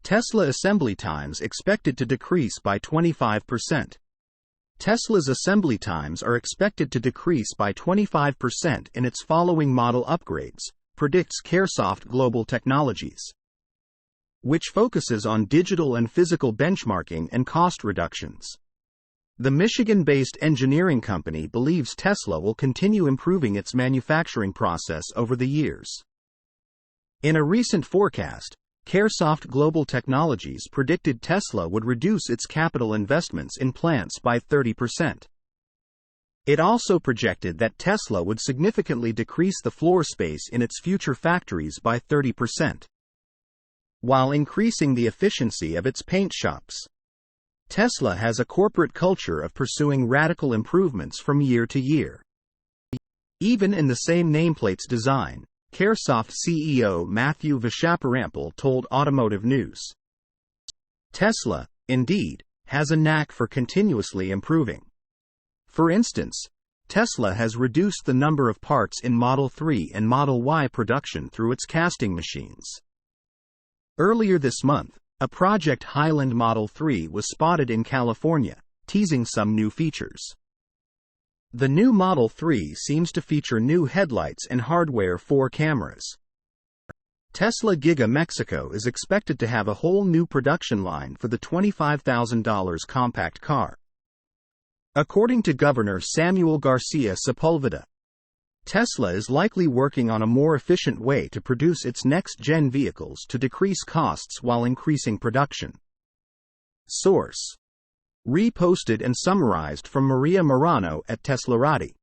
Tesla assembly times expected to decrease by 25%. Tesla's assembly times are expected to decrease by 25% in its following model upgrades, predicts Caresoft Global Technologies, which focuses on digital and physical benchmarking and cost reductions. The Michigan-based engineering company believes Tesla will continue improving its manufacturing process over the years. In a recent forecast, Caresoft Global Technologies predicted Tesla would reduce its capital investments in plants by 30%. It also projected that Tesla would significantly decrease the floor space in its future factories by 30%, while increasing the efficiency of its paint shops. Tesla has a corporate culture of pursuing radical improvements from year to year. Even in the same nameplate's design, Caresoft CEO Matthew Vachaparampil told Automotive News, Tesla, indeed, has a knack for continuously improving. For instance, Tesla has reduced the number of parts in Model 3 and Model Y production through its casting machines. Earlier this month, a Project Highland Model 3 was spotted in California, teasing some new features. The new Model 3 seems to feature new headlights and hardware 4 cameras. Tesla Giga Mexico is expected to have a whole new production line for the $25,000 compact car. According to Governor Samuel Garcia Sepulveda, Tesla is likely working on a more efficient way to produce its next-gen vehicles to decrease costs while increasing production. Source: reposted and summarized from Maria Morano at Teslarati.